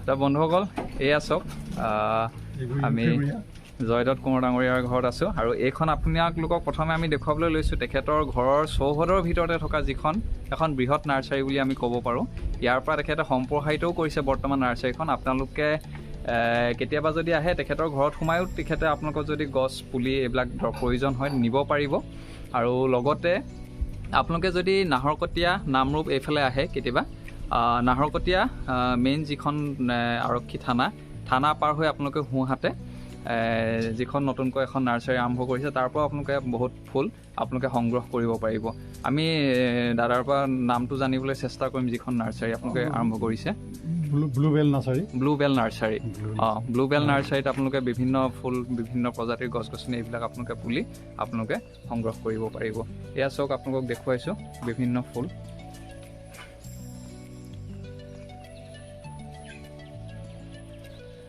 তা বন্ধুসকল এয়া চাওক আমি জয়দত্ত কোঁৱৰ ডাঙৰীয়াৰ ঘৰত আছোঁ আৰু এইখন আপোনালোকক প্ৰথমে আমি দেখুৱাবলৈ লৈছোঁ তেখেতৰ ঘৰৰ চৌহদৰ ভিতৰতে থকা যিখন এখন বৃহৎ নাৰ্চাৰী বুলি আমি ক'ব পাৰোঁ। ইয়াৰ পৰা তেখেতে সম্প্ৰসাৰিতও কৰিছে বৰ্তমান নাৰ্চাৰীখন। আপোনালোকে কেতিয়াবা যদি আহে তেখেতৰ ঘৰত সোমায়ো তেখেতে আপোনালোকৰ যদি গছ পুলি এইবিলাক প্ৰয়োজন হয় নিব পাৰিব। আৰু লগতে আপোনালোকে যদি নাহৰকটীয়া নামৰূপ এইফালে আহে কেতিয়াবা নাহৰকটীয়া মেইন যিখন আৰক্ষী থানা পাৰ হৈ আপোনালোকে সোঁহাতে যিখন নতুনকৈ এখন নাৰ্চাৰী আৰম্ভ কৰিছে তাৰ পৰা আপোনালোকে বহুত ফুল আপোনালোকে সংগ্ৰহ কৰিব পাৰিব। আমি দাদাৰ পৰা নামটো জানিবলৈ চেষ্টা কৰিম যিখন নাৰ্চাৰী আপোনালোকে আৰম্ভ কৰিছে। Bluebell nursery. Bluebell nursery bluebell নাৰ্চাৰীত আপোনালোকে বিভিন্ন ফুল বিভিন্ন প্ৰজাতিৰ গছ গছনি এইবিলাক আপোনালোকে পুলি আপোনালোকে সংগ্ৰহ কৰিব পাৰিব। এয়া চাওক আপোনালোকক দেখুৱাইছোঁ বিভিন্ন ফুল।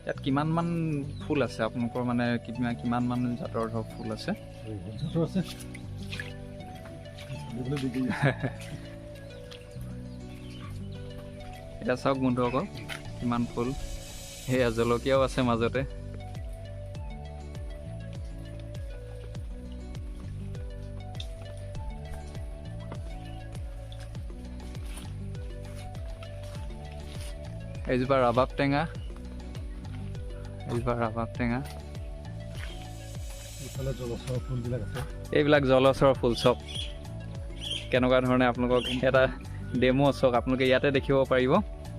ইয়াত কিমানমান ফুল আছে আপোনালোকৰ মানে কিমানমান জাতৰ ধৰক ফুল আছে? এতিয়া চাওক বন্ধুসকল কিমান ফুল। সেয়া জলকীয়াও আছে মাজতে। এইজোপা ৰাবাব টেঙা, এইবিলাক জলচৰ ফুল চব কেনেকুৱা ধৰণে আপোনালোকক এটা ডেমো চাওক আপোনালোকে ইয়াতে দেখিব পাৰিব।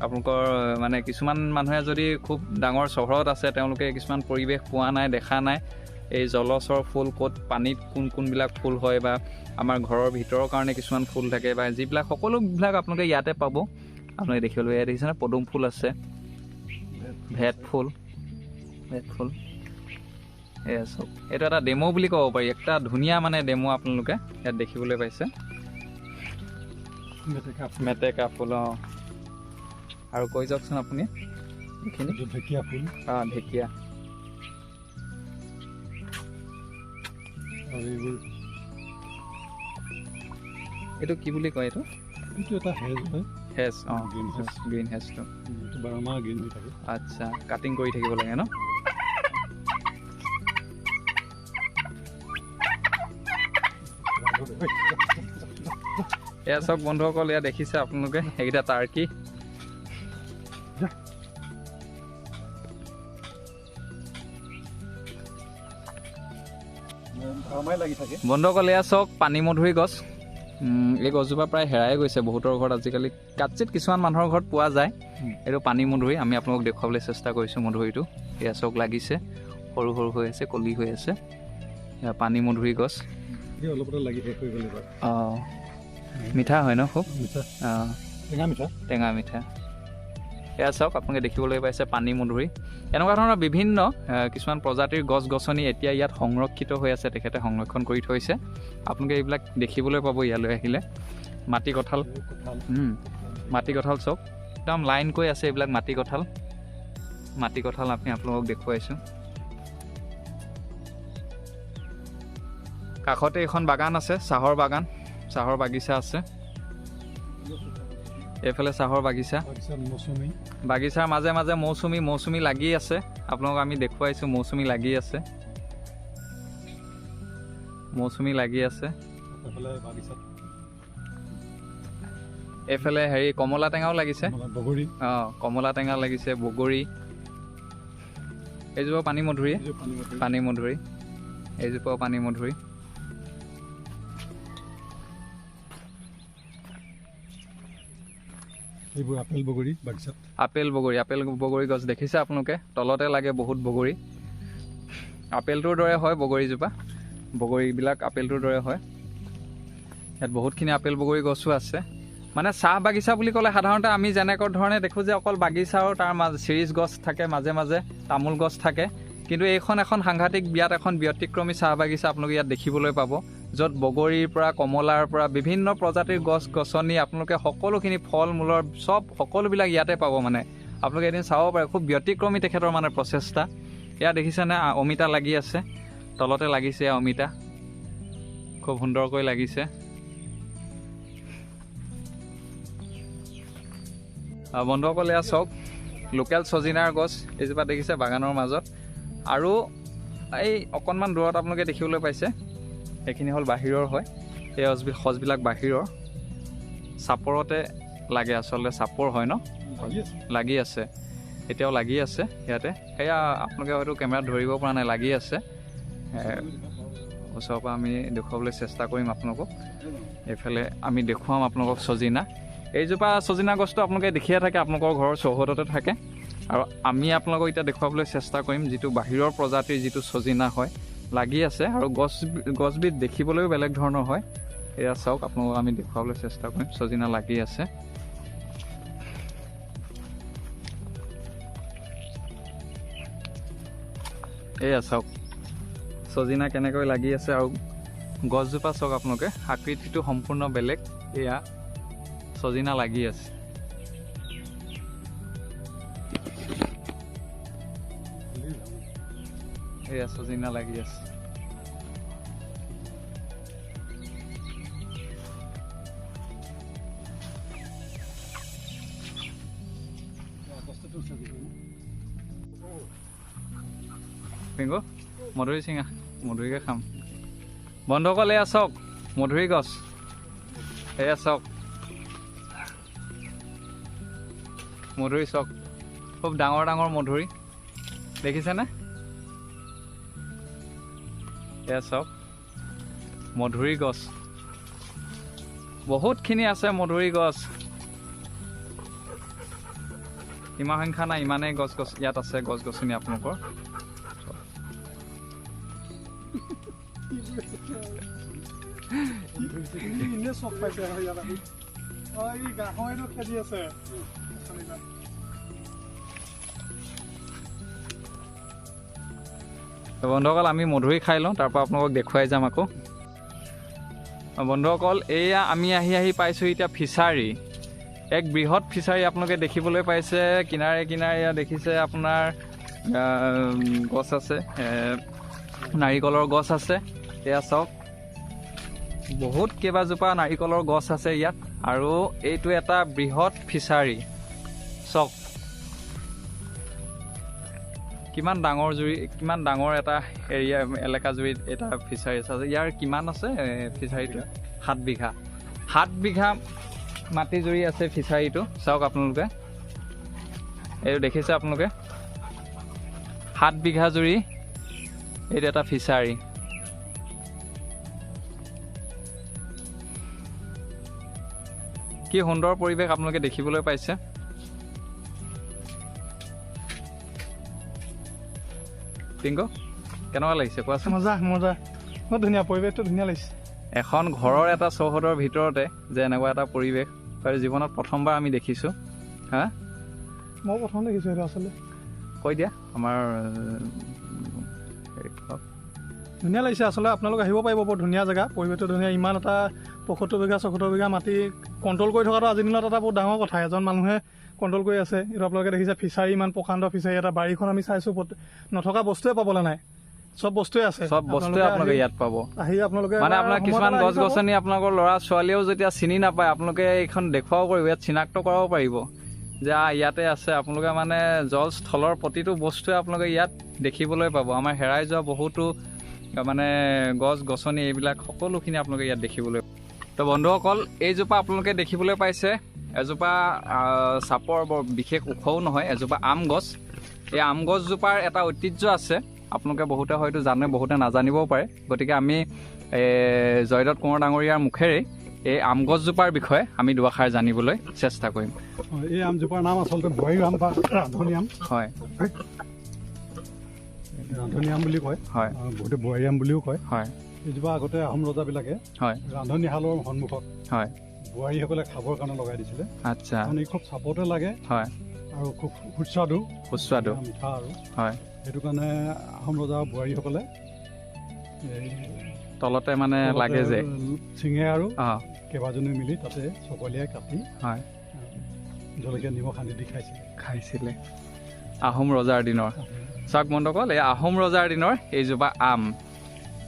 আপোনালোকৰ মানে কিছুমান মানুহে যদি খুব ডাঙৰ চহৰত আছে তেওঁলোকে কিছুমান পৰিৱেশ পোৱা নাই দেখা নাই এই জলচৰ ফুল ক'ত পানীত কোনবিলাক ফুল হয় বা আমাৰ ঘৰৰ ভিতৰৰ কাৰণে কিছুমান ফুল থাকে বা যিবিলাক সকলোবিলাক আপোনালোকে ইয়াতে পাব। আপোনালোকে দেখিবলৈ ইয়াত দেখিছেনে পদুম ফুল আছে, ভেট ফুল এয়া চাওক এইটো এটা ডেমো বুলি ক'ব পাৰি। একটা ধুনীয়া মানে ডেমো আপোনালোকে ইয়াত দেখিবলৈ পাইছে। মেটেকা ফুল আৰু কৈ যাওকচোন আপুনি এইখিনি। ঢেকীয়া ফুল। ঢেকীয়া। এইটো কি বুলি কয়? এইটো এটা হেজ হয়। হেজ গ্ৰীণ হেজটো বাৰমাহ গ্ৰীণ হৈ থাকে। আচ্ছা কাটিং কৰি থাকিব লাগে ন? এয়া চাওক বন্ধুসকল এয়া দেখিছে আপোনালোকে এইকেইটা টাৰ্কি। বন্ধুসকল এয়া চাওক পানী মধুৰি গছ। এই গছজোপা প্ৰায় হেৰাই গৈছে বহুতৰ ঘৰত আজিকালি, কাটচিত কিছুমান মানুহৰ ঘৰত পোৱা যায়। এইটো পানী মধুৰি। আমি আপোনালোকক দেখুৱাবলৈ চেষ্টা কৰিছোঁ মধুৰিটো। এয়া চাওক লাগিছে সৰু সৰু হৈ আছে, কলি হৈ আছে। এয়া পানী মধুৰি গছ। মিঠা হয় ন খুব? টেঙা মিঠা। এয়া চাওক আপোনালোকে দেখিবলৈ পাইছে পানী মধুৰি। এনেকুৱা ধৰণৰ বিভিন্ন কিছুমান প্ৰজাতিৰ গছ গছনি এতিয়া ইয়াত সংৰক্ষিত হৈ আছে, তেখেতে সংৰক্ষণ কৰি থৈছে। আপোনালোকে এইবিলাক দেখিবলৈ পাব ইয়ালৈ আহিলে। মাটি কঁঠাল চাওক একদম লাইনকৈ আছে এইবিলাক মাটি কঁঠাল আমি আপোনালোকক দেখুৱাইছোঁ। কাষতে এখন বাগান আছে, চাহৰ বাগিচা আছে। এইফালে চাহৰ বাগিচাৰ মাজে মাজে মৌচুমী লাগি আছে। আপোনালোকক আমি দেখুৱাইছোঁ মৌচুমী লাগি আছে। এইফালে হেৰি কমলা টেঙাও লাগিছে। কমলা টেঙা লাগিছে, বগৰী। এইজোপা পানী মধুৰি। এইজোপাও পানী মধুৰি। আপেল বগৰী গছ দেখিছে আপোনালোকে? তলতে লাগে বহুত বগৰী। আপেলটোৰ দৰে হয় বগৰীজোপা। বগৰীবিলাক আপেলটোৰ দৰে হয়। ইয়াত বহুতখিনি আপেল বগৰী গছো আছে। মানে চাহ বাগিচা বুলি ক'লে সাধাৰণতে আমি যেনেকুৱা ধৰণে দেখোঁ যে অকল বাগিচা আৰু তাৰ চিৰিজ গছ থাকে, মাজে মাজে তামোল গছ থাকে। কিন্তু এইখন এখন সাংঘাতিক বিয়াত এখন ব্যতিক্ৰমী চাহ বাগিচা আপোনালোকে ইয়াত দেখিবলৈ পাব, য'ত বগৰীৰ পৰা কমলাৰ পৰা বিভিন্ন প্ৰজাতিৰ গছ গছনি আপোনালোকে সকলোখিনি ফল মূলৰ সকলোবিলাক ইয়াতে পাব। মানে আপোনালোকে এদিন চাব পাৰে, খুব ব্যতিক্ৰমী তেখেতৰ মানে প্ৰচেষ্টা। এয়া দেখিছেনে অমিতা লাগি আছে, তলতে লাগিছে অমিতা, খুব সুন্দৰকৈ লাগিছে। বন্ধুসকল এয়া চাওক লোকেল ছজিনাৰ গছ এইজোপা দেখিছে বাগানৰ মাজত আৰু এই অকণমান দূৰত আপোনালোকে দেখিবলৈ পাইছে এইখিনি হ'ল বাহিৰৰ হয় এই সজবিলাক বাহিৰৰ চাপৰতে লাগে আচলতে চাপৰ হয় ন লাগি আছে এতিয়াও লাগি আছে ইয়াতে সেয়া আপোনালোকে হয়তো কেমেৰাত ধৰিব পৰা নাই লাগি আছে ওচৰৰ পৰা আমি দেখুৱাবলৈ চেষ্টা কৰিম আপোনালোকক এইফালে আমি দেখুৱাম আপোনালোকক ছজিনা এইজোপা ছজিনা গছটো আপোনালোকে দেখিয়ে থাকে আপোনালোকৰ ঘৰৰ চৌহদতে থাকে আৰু আমি আপোনালোকক এতিয়া দেখুৱাবলৈ চেষ্টা কৰিম যিটো বাহিৰৰ প্ৰজাতিৰ যিটো ছজিনা হয় লাগি আছে আৰু গছবিধ দেখিবলৈও বেলেগ ধৰণৰ হয় এয়া চাওক আপোনালোকক আমি দেখুৱাবলৈ চেষ্টা কৰিম ছজিনা লাগি আছে এয়া চাওক ছজিনা কেনেকৈ লাগি আছে আৰু গছজোপা চাওক আপোনালোকে আকৃতিটো সম্পূৰ্ণ বেলেগ এয়া ছজিনা লাগি আছে এয়া ছজিনা লাগি আছে পিংকু মধুৰি চিঙা মধুৰিকে খাম বন্ধুসকল এয়া চাওক মধুৰি গছ এয়া চাওক মধুৰি চাওক খুব ডাঙৰ ডাঙৰ মধুৰি দেখিছেনে এয়া চাওক মধুৰি গছ বহুতখিনি আছে মধুৰি গছ ইমান সংখ্যা নাই ইমানেই গছ ইয়াত আছে গছ গছনি আপোনালোকৰ বন্ধুসকল আমি মধুৰি খাই লওঁ তাৰ পৰা আপোনালোকক দেখুৱাই যাম আকৌ বন্ধুসকল এয়া আমি আহি পাইছোঁ এতিয়া ফিচাৰী এক বৃহৎ ফিচাৰী আপোনালোকে দেখিবলৈ পাইছে কিনাৰে কিনাৰে দেখিছে আপোনাৰ গছ আছে নাৰিকলৰ গছ আছে এয়া চাওক বহুত কেইবাজোপা নাৰিকলৰ গছ আছে ইয়াত আৰু এইটো এটা বৃহৎ ফিচাৰী চাওক কিমান ডাঙৰ এটা এৰিয়া এলেকা জুৰি এটা ফিচাৰী আছে ইয়াৰ কিমান আছে ফিচাৰীটো 7 বিঘা মাটি জুৰি আছে ফিচাৰীটো চাওক আপোনালোকে এইটো দেখিছে আপোনালোকে 7 বিঘা জুৰি এইটো এটা ফিচাৰী কি সুন্দৰ পৰিৱেশ আপোনালোকে দেখিবলৈ পাইছে পিংকু কেনেকুৱা লাগিছে কোৱাচোন মজা বৰ ধুনীয়া পৰিৱেশটো ধুনীয়া লাগিছে এখন ঘৰৰ এটা চৌহদৰ ভিতৰতে যে এনেকুৱা এটা পৰিৱেশ জীৱনত প্ৰথমবাৰ আমি দেখিছোঁ হা মই প্ৰথম দেখিছোঁ এইটো আচলতে কৈ দিয়া আমাৰ ধুনীয়া লাগিছে আচলতে আপোনালোক আহিব পাৰিব বৰ ধুনীয়া জেগা পৰিৱেশটো ধুনীয়া ইমান এটা 75 বিঘা 76 বিঘা মাটি কণ্ট্ৰল কৰি থকাটো আজিৰ দিনত এটা বহুত ডাঙৰ কথা এজন মানুহে কণ্ট্ৰল কৰি আছে এইটো আপোনালোকে দেখিছে ফিচাৰী ইমান প্ৰকাণ্ড ফিচাৰী এটা বাৰীখন আমি চাইছোঁ নথকা বস্তুৱে পাবলৈ নাই সব বস্তুৱে আছে সব বস্তুৱে আপোনালোকে ইয়াত পাব আহি আপোনালোকে মানে আপোনাৰ কিছুমান গছ গছনি আপোনালোকৰ ল'ৰা ছোৱালীয়েও যেতিয়া চিনি নাপায় আপোনালোকে এইখন দেখুৱাব পাৰিব ইয়াত চিনাক্ত কৰাব পাৰিব যে ইয়াতে আছে আপোনালোকে মানে জল স্থলৰ প্ৰতিটো বস্তুৱে আপোনালোকে ইয়াত দেখিবলৈ পাব আমাৰ হেৰাই যোৱা বহুতো মানে গছ গছনি এইবিলাক সকলোখিনি আপোনালোকে ইয়াত দেখিবলৈ তো বন্ধুসকল এইজোপা আপোনালোকে দেখিবলৈ পাইছে এজোপা চাপৰ বৰ বিশেষ ওখও নহয় এজোপা আম গছ এই আম গছজোপাৰ এটা ঐতিহ্য আছে আপোনালোকে বহুতে হয়তো জানে বহুতে নাজানিবও পাৰে গতিকে আমি জয়দত্ত কোঁৱৰ ডাঙৰীয়াৰ মুখেৰে এই আম গছজোপাৰ বিষয়ে আমি দুআষাৰ জানিবলৈ চেষ্টা কৰিম এই আমজোপাৰ নাম আচলতে বোৱাৰী আম বা ৰান্ধনী আম হয় ৰান্ধনী আম বুলি কয় হয় বহুতে বোৱাৰী আম বুলিও কয় হয় এইজোপা আগতে আহোম ৰজাবিলাকে হয় ৰান্ধনীশালৰ সন্মুখত হয় বোৱাৰীসকলে খাবৰ কাৰণে লগাই দিছিলে আচ্ছা কাৰণ ই খুব চাপতে লাগে হয় আৰু খুব সুস্বাদু মিঠা আৰু হয় সেইটো কাৰণে আহোম ৰজা বোৱাৰীসকলে তলতে মানে লাগে যে চিঙে আৰু কেইবাজনী মিলি তাতে চকলিয়াই কাটি হয় জলকীয়া নিমখ সানি দি খাইছিলে আহোম ৰজাৰ দিনৰ চাওক বন্ধুসকল এই আহোম ৰজাৰ দিনৰ এইজোপা আম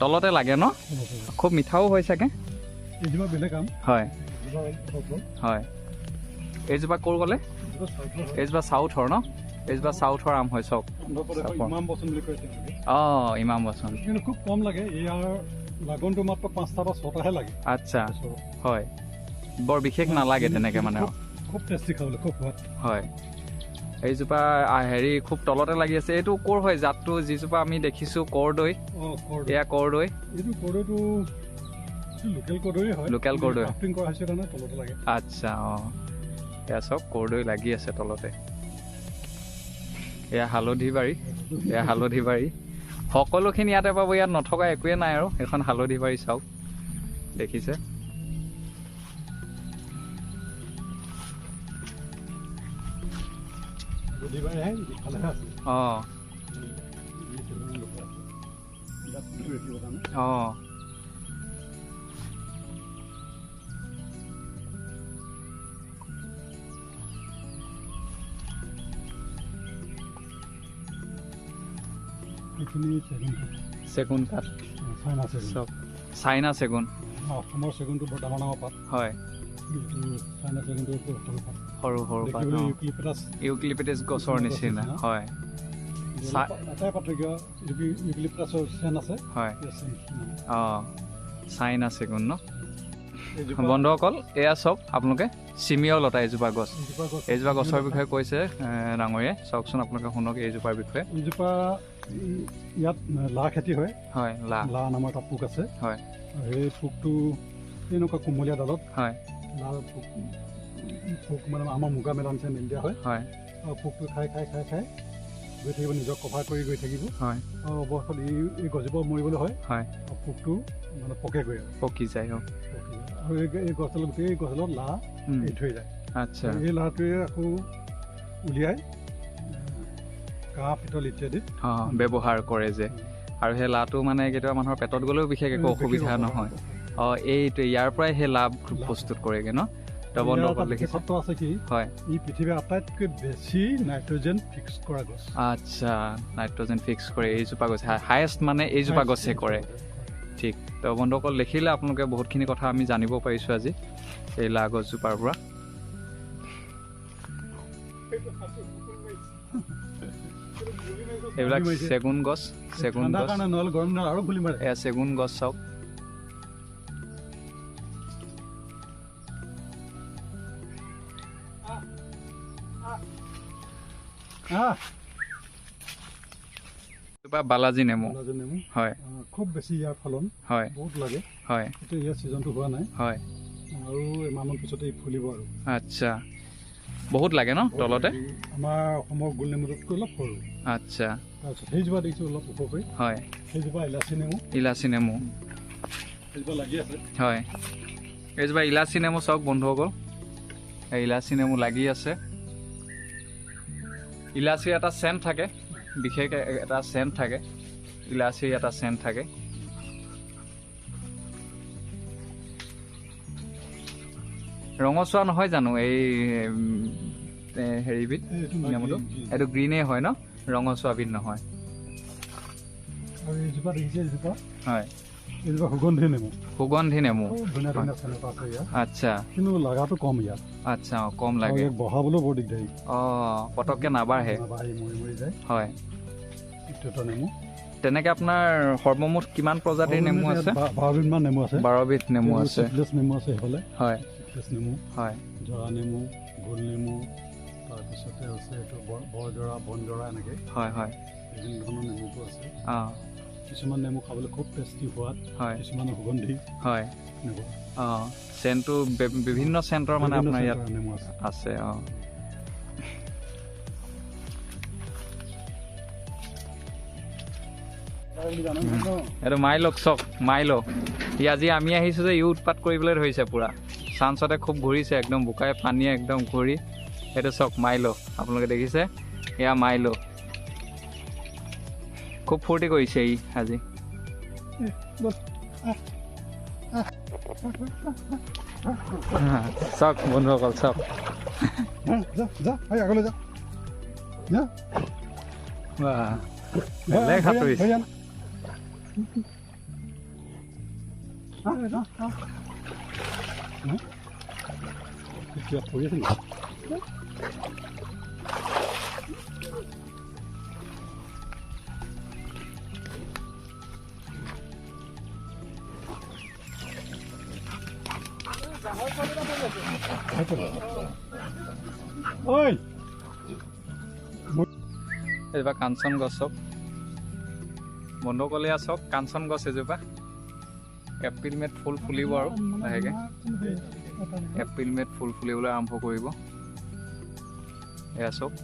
তলতে লাগে ন খুব মিঠাও হয় চাগে এইজোপা বেলেগ আম হয় হয় এইজোপা ক'ৰ গ'লে এইজোপা চাউথৰ ন এইজোপা চাউথৰ আম হয় চাওক ইমাম বচন বুলি কয় তেওঁলোকে ইমাম বচন কিন্তু খুব কম লাগে ইয়াৰ লাগনটো মাত্ৰ 5টা বা 6টাহে লাগে আচ্ছা হয় বৰ বিশেষ নালাগে তেনেকৈ মানে খুব টেষ্টি খাবলৈ খুব সোৱাদ হয় এইজোপা হেৰি খুব তলতে লাগি আছে এইটো ক'ৰ হয় জাতটো যিজোপা আমি দেখিছোঁ কৰ্দৈ এয়া কৰ্দৈ এইটো কৰ্দৈটো লোকেল কৰ্দৈ হয় লোকেল কৰ্দৈ গ্ৰাফটিং কৰা হৈছে কাৰণে তলতে লাগে আচ্ছা এয়া চব কৰ্দৈ লাগি আছে তলতে এয়া হালধি বাৰী সকলোখিনি ইয়াতে পাব ইয়াত নথকা একোৱে নাই আৰু এখন হালধি বাৰী চাওক দেখিছে চেগুন কাঠ চাইনা চেগুন অসমৰ চেগুনটো বৰ ডাঙৰ ডাঙৰ পাত হয় চাইনা চেগুনটো সৰু সৰু পাত ইউক্লিপটাছ গছৰ নিচিনা হয় এটাই পাৰ্থক্য ইউক্লিপটাছৰ চেন আছে হয় চাইনা চেগুন ন বন্ধুসকল এয়া চাওক আপোনালোকে চিমিয় লতা এইজোপা গছৰ বিষয়ে কৈছে ডাঙৰীয়াই চাওকচোন আপোনালোকে শুনক এইজোপাৰ বিষয়ে এইজোপা ইয়াত লা খেতি হয় হয় লা নামৰ এটা পোক আছে হয় সেই পোকটো এনেকুৱা কোমলীয়া ডালত হয় লাল পোক মানে আমাৰ মুগা মেলা নিচিনা মেলি দিয়া হয় পোকটো খাই গৈ থাকিব নিজক কভাৰ কৰি গৈ থাকিব আৰু অৱশেষত এই গছজোপা মৰিবলৈ হয় পোকটো মানে পকি যায় আৰু এই গছডাল গোটেই গছডালত লা এৰি থৈ যায় আচ্ছা এই লাটোৱে আকৌ উলিয়াই কাঁহ পিতল ইত্যাদি ব্যৱহাৰ কৰে যে আৰু সেই লাটো মানে কেতিয়াবা মানুহৰ পেটত গ'লেও বিশেষ একো অসুবিধা নহয় এইটো ইয়াৰ পৰাই সেই লাভ প্ৰস্তুত কৰেগৈ ন বিশেষত্ব আছে কি হয় ই পৃথিৱীৰ আটাইতকৈ বেছি নাইট্ৰজেন ফিক্স কৰা গছ আচ্ছা নাইট্ৰজেন ফিক্স কৰে এইজোপা গছ হায়েষ্ট মানে এইজোপা গছে কৰে ঠিক তো বন্ধুসকল দেখিলে আপোনালোকে বহুতখিনি কথা আমি জানিব পাৰিছোঁ আজি এই লা গছজোপাৰ পৰা এইবিলাক চেগুন গছ এয়া চেগুন গছ চাওক বালাজী নেমু হয় খুব বেছি ইয়াৰ ফলন হয় বহুত লাগে হয় এতিয়া ইয়াৰ ছিজনটো হোৱা নাই হয় আৰু এমাহমান পিছতে ফুলিব আৰু আচ্ছা বহুত লাগে ন তলতে আমাৰ অসমৰ গোল নেমুটোতকৈ অলপ সৰু আচ্ছা তাৰপিছত সেইজোপা দেখিছোঁ অলপ ওখকৈ হয় সেইজোপা ইলাচি নেমু সেইজোপা লাগি আছে হয় এইজোপা ইলাচি নেমু চাওক বন্ধুসকল এই ইলাচি নেমু লাগি আছে ইলাচিৰ এটা চেণ্ট থাকে বিশেষ এটা চেণ্ট থাকে ইলাচিৰ এটা চেণ্ট থাকে ৰঙচুৱা নহয় জানো এই হেৰিবিধ নেমুটো এইটো গ্ৰীনেই হয় ন ৰঙচুৱাবিধ নহয় হয় সুগন্ধি নেমু আচ্ছা কিন্তু লাগাটো কম ইয়াত আচ্ছা কম লাগে বহাবলৈও বৰ দিগদাৰী পটককৈ নাবাঢ়ে হয় নেমু তেনেকে আপোনাৰ সৰ্বমুঠ কিমান প্ৰজাতিৰ নেমু আছে 12বিধমান নেমু আছে 12বিধ নেমু আছে নেমু আছে সেইফালে হয় নেমু হয় জৰা নেমু গোল নেমু তাৰপিছতে আছে এইটো বৰজৰা বনজৰা এনেকৈ হয় হয় বিভিন্ন ধৰণৰ নেমুটো আছে কিছুমান নেমু খাবলৈ খুব টেষ্টি সোৱাদ হয় কিছুমানৰ সুগন্ধি হয় চেণ্টটো বিভিন্ন চেণ্টৰ মানে আপোনাৰ ইয়াত নেমু আছে এইটো মাইলক চক মাইলো ই আজি আমি আহিছোঁ যে ই উৎপাত কৰিবলৈ ধৰিছে পূৰা চাঞ্চতে খুব ঘূৰিছে একদম বোকাই পানীয়ে একদম ঘূৰি এইটো চক মাইলো আপোনালোকে দেখিছে এয়া মাইলো খুব ফূৰ্তি কৰিছে ই আজি চাওক বন্ধুসকল চাওক বেলেগ সাঁতুৰিছে ঐ এজোপা কাঞ্চন গছ চাওক বন্ধুসকলে চাওক কাঞ্চন গছ এজোপা এপ্ৰিল মে'ত ফুল ফুলিব আৰু লাহেকৈ এপ্ৰিল মে'ত ফুল ফুলিবলৈ আৰম্ভ কৰিব এয়া চাওক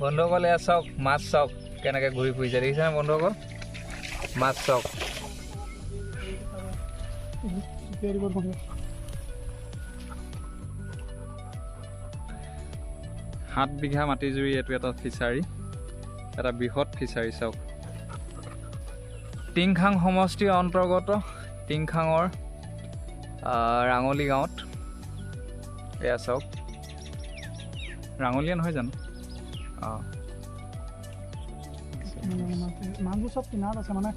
বন্ধুসকল এয়া চাওক মাছ চাওক কেনেকৈ ঘূৰি ফুৰিছে দেখিছেনে বন্ধুসকল মাছ চাওক 7 বিঘা মাটি জুৰি এইটো এটা ফিচাৰী এটা বৃহৎ ফিচাৰী চাওক টিংখাং সমষ্টিৰ অন্তৰ্গত টিংখাঙৰ ৰাঙলি গাঁৱত এয়া চাওক ৰাঙলীয়া নহয় জানো মানুহবোৰ চব কিনাৰত আছে মানে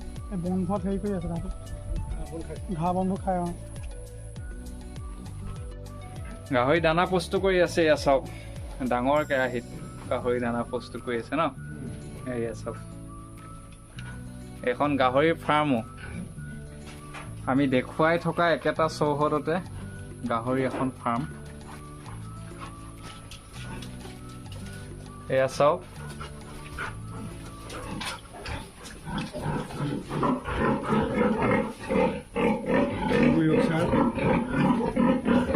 বনভত হেৰি কৰি আছে তাহাঁতে ঘাঁহ বনবোৰ খাই গাহৰি দানা প্ৰস্তুত কৰি আছে এয়া চাওক ডাঙৰ কেৰাহীত গাহৰি দানা প্ৰস্তুত কৰি আছে ন এয়া চাওক এখন গাহৰি ফাৰ্মো আমি দেখুৱাই থকা একেটা চৌহদতে গাহৰি এখন ফাৰ্ম এয়া চাওক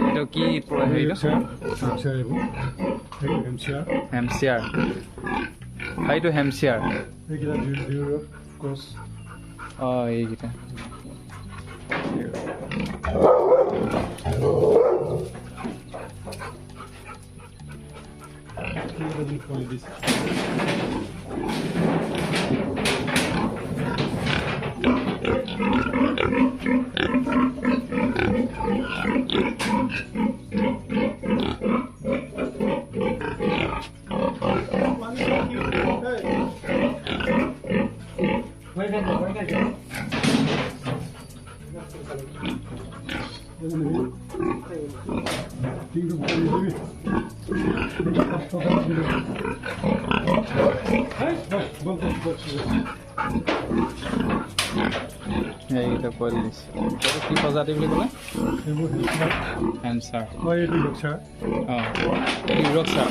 এইটো কি হেমচিয়াৰ এইটো হেমচিয়াৰ অঁ এইকেইটা এইকেইটা পোৱালি দিছে কি প্ৰজাতি বুলি ক'লে হেমচাৰ অঁ ইউৰকচাৰ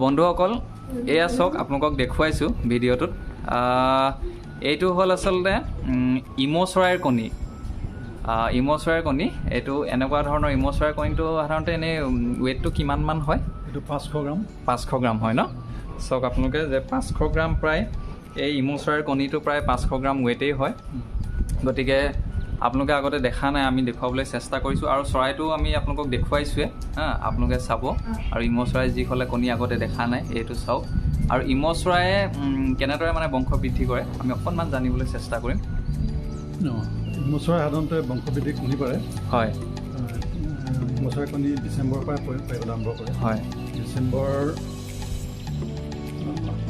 বন্ধুসকল এয়া চাওক আপোনালোকক দেখুৱাইছোঁ ভিডিঅ'টোত এইটো হ'ল আচলতে ইমৌ চৰাইৰ কণী এইটো এনেকুৱা ধৰণৰ ইমৌ চৰাইৰ কণীটো সাধাৰণতে এনেই ৱেইটটো কিমানমান হয় এইটো 500 গ্ৰাম 500 গ্ৰাম হয় ন চাওক আপোনালোকে যে 500 গ্ৰাম প্ৰায় এই ইমৌ চৰাইৰ কণীটো প্ৰায় 500 গ্ৰাম ৱেইটেই হয় গতিকে আপোনালোকে আগতে দেখা নাই আমি দেখুৱাবলৈ চেষ্টা কৰিছোঁ আৰু চৰাইটো আমি আপোনালোকক দেখুৱাইছোঁৱে আপোনালোকে চাব আৰু ইমৌ চৰাই যিসকলে কণী আগতে দেখা নাই এইটো চাওক আৰু ইমৌ চৰায়ে কেনেদৰে মানে বংশ বৃদ্ধি কৰে আমি অকণমান জানিবলৈ চেষ্টা কৰিম ইমৌ চৰাই সাধাৰণতে বংশ বৃদ্ধি কণী পাৰে হয় ইমৌ চৰাই কণী ডিচেম্বৰৰ পৰা পাৰিবলৈ আৰম্ভ কৰে হয়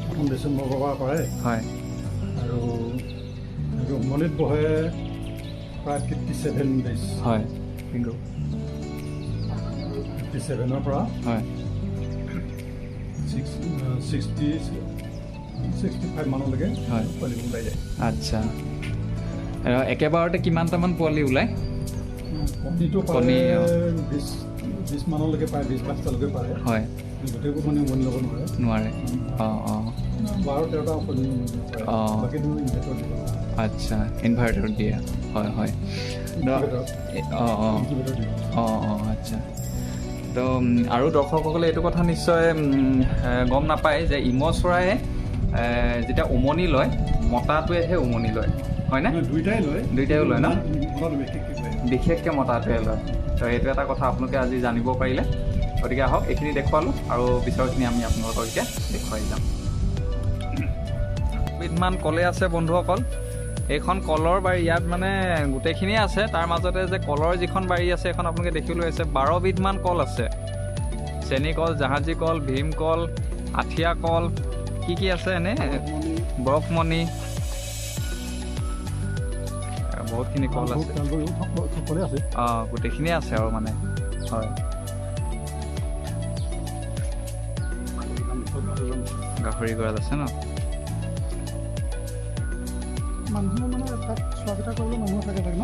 প্ৰথম ডিচেম্বৰৰ পৰা পাৰে হয় আৰু উমনিত বহে প্ৰায় 57 days হয় বিংগো 57ৰ পৰা হয় 65 মানলৈকে হয় পোৱালি ওলাই যায় আচ্ছা আৰু একেবাৰতে কিমানটামান পোৱালি ওলায় কণীটো কণী, 20 মানলৈকে পায় 20-22টালৈকে পাৰে হয় গোটেইবোৰ কণী উমনি ল'ব নোৱাৰে নোৱাৰে অঁ অঁ 12-13টা কণী পাৰে অঁ বাকীটো ইনভেটৰ দিব আচ্ছা ইনভাৰ্টাৰ দিয়ে হয় হয় অঁ অঁ অঁ অঁ আচ্ছা তো আৰু দৰ্শকসকলে এইটো কথা নিশ্চয় গম নাপায় যে ইম চৰায়ে যেতিয়া উমনি লয় মতাটোৱেহে উমনি লয় হয়নে দুইটাই লয় দুইটাইও লয় ন বিশেষকৈ বিশেষকৈ মতাটোৱে লয় তো এইটো এটা কথা আপোনালোকে আজি জানিব পাৰিলে গতিকে আহক এইখিনি দেখুৱালোঁ আৰু পিছৰখিনি আমি আপোনালোকক এতিয়া দেখুৱাই যাম বিধমান কলে আছে বন্ধুসকল এইখন কলৰ বাৰী ইয়াত মানে গোটেইখিনিয়ে আছে তাৰ মাজতে যে কলৰ যিখন বাৰী আছে এইখন আপোনালোকে দেখিবলৈ আছে 12 বিধমান কল আছে চেনী কল জাহাজী কল ভীমকল আঠিয়া কল কি আছে এনে বৰফমণি বহুতখিনি কল আছে অঁ গোটেইখিনিয়ে আছে আৰু মানে হয় গাহৰি গঁৰাল আছে ন মানুহে মানে তাত চোৱা চিতা কৰিবলৈ মানুহ থাকে ন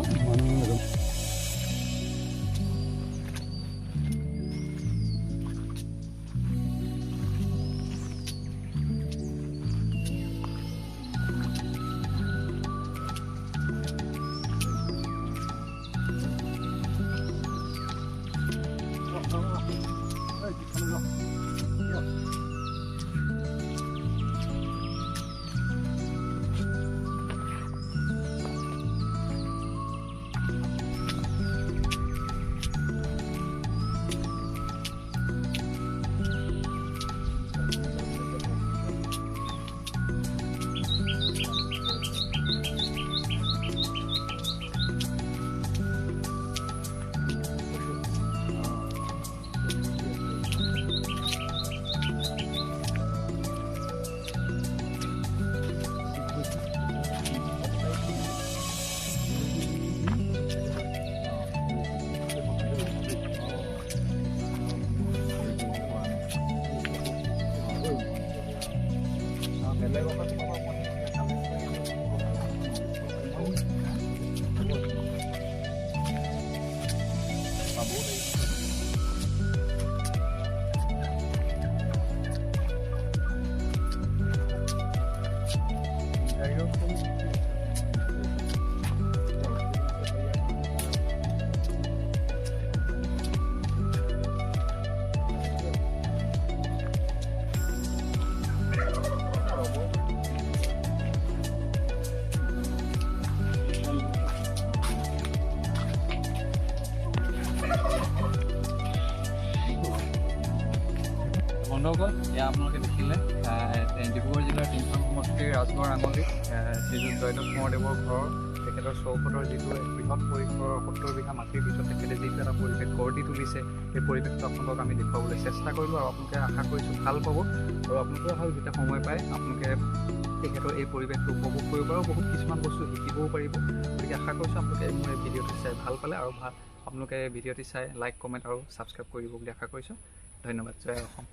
বন্ধুসকল এয়া আপোনালোকে দেখিলে ডিব্ৰুগড় জিলাৰ তিনিখন সমষ্টিৰ ৰাজগড় ৰাঙলী শ্ৰীযুত জয়দত্ত কোঁৱৰদেৱৰ ঘৰৰ তেখেতৰ চৌহদৰ যিটো বৃহৎ পৰিসৰৰ 70 বিঘা মাটিৰ ভিতৰত তেখেতে যিটো এটা পৰিৱেশ গঢ় দি তুলিছে সেই পৰিৱেশটো আপোনালোকক আমি দেখুৱাবলৈ চেষ্টা কৰিলোঁ আৰু আপোনালোকে আশা কৰিছোঁ ভাল পাব আৰু আপোনালোকে ভাল যেতিয়া সময় পায় আপোনালোকে তেখেতৰ এই পৰিৱেশটো উপভোগ কৰিব আৰু বহুত কিছুমান বস্তু শিকিবও পাৰিব গতিকে আশা কৰিছোঁ আপোনালোকে মোৰ এই ভিডিঅ'টো চাই ভাল পালে আৰু আপোনালোকে ভিডিঅ'টি চাই লাইক কমেণ্ট আৰু ছাবস্ক্ৰাইব কৰিব বুলি আশা কৰিছোঁ ধন্যবাদ জয় অসম